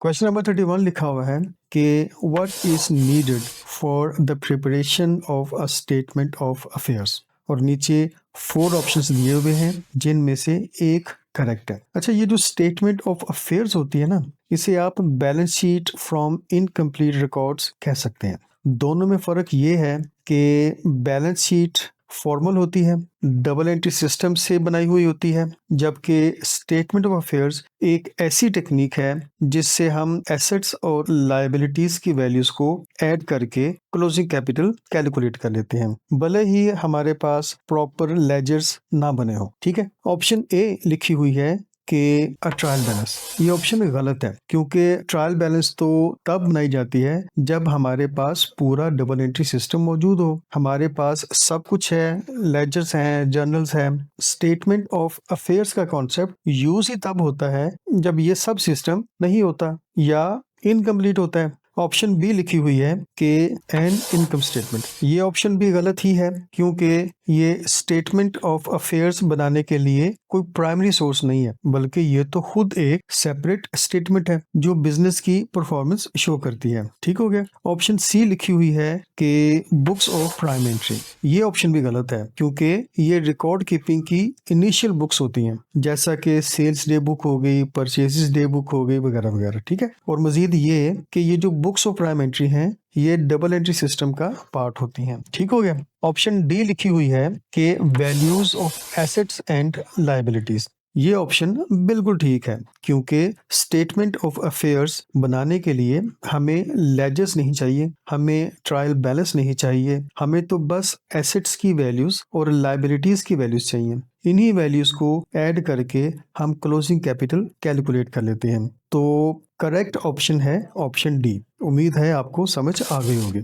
Question number 31 लिखा हुआ है कि what is needed for the preparation of a statement of affairs, और नीचे 4 ऑप्शंस दिए हुए हैं जिनमें से एक करेक्ट है। अच्छा, ये जो स्टेटमेंट ऑफ अफेयर्स होती है ना, इसे आप balance sheet from incomplete records कह सकते हैं। दोनों में फ़र्क ये है कि बैलेंस शीट फॉर्मल होती है, डबल एंट्री सिस्टम से बनाई हुई होती है, जबकि स्टेटमेंट ऑफ अफेयर्स एक ऐसी टेक्निक है जिससे हम एसेट्स और लायबिलिटीज की वैल्यूज को ऐड करके क्लोजिंग कैपिटल कैलकुलेट कर लेते हैं, भले ही हमारे पास प्रॉपर लेजर्स ना बने हो। ठीक है, ऑप्शन ए लिखी हुई है कि ट्रायल बैलेंस, ये ऑप्शन गलत है, क्योंकि ट्रायल बैलेंस तो तब बनाई जाती है जब हमारे पास पूरा डबल एंट्री सिस्टम मौजूद हो, हमारे पास सब कुछ है, लेजर्स हैं, जर्नल्स हैं। स्टेटमेंट ऑफ अफेयर्स का कॉन्सेप्ट यूज ही तब होता है जब ये सब सिस्टम नहीं होता या इनकम्प्लीट होता है। ऑप्शन बी लिखी हुई है कि एन इनकम स्टेटमेंट, ये ऑप्शन भी गलत ही है, क्योंकि ये स्टेटमेंट ऑफ अफेयर्स बनाने के लिए कोई प्राइमरी सोर्स नहीं है, बल्कि ये तो खुद एक सेपरेट स्टेटमेंट है जो बिजनेस की परफॉर्मेंस शो करती है। ठीक हो गया। ऑप्शन सी लिखी हुई है कि बुक्स ऑफ प्राइम एंट्री, ये ऑप्शन भी गलत है, क्योंकि ये रिकॉर्ड कीपिंग की इनिशियल बुक्स होती हैं, जैसा कि सेल्स डे बुक हो गई, परचेजेस डे बुक हो गई, वगैरह वगैरह। ठीक है, और मजीद ये कि ये जो बुक्स ऑफ प्राइम एंट्री हैं, ये डबल एंट्री सिस्टम का पार्ट होती हैं। ठीक हो गया। ऑप्शन डी लिखी हुई है कि values of assets and liabilities, ये ऑप्शन बिल्कुल ठीक है, क्योंकि स्टेटमेंट ऑफ अफेयर्स बनाने के लिए हमें लेजर्स नहीं चाहिए, हमें ट्रायल बैलेंस नहीं चाहिए, हमें तो बस एसेट्स की वैल्यूज और लायबिलिटीज की वैल्यूज चाहिए। इन्हीं वैल्यूज को ऐड करके हम क्लोजिंग कैपिटल कैलकुलेट कर लेते हैं। तो करेक्ट ऑप्शन है ऑप्शन डी। उम्मीद है आपको समझ आ गई होगी।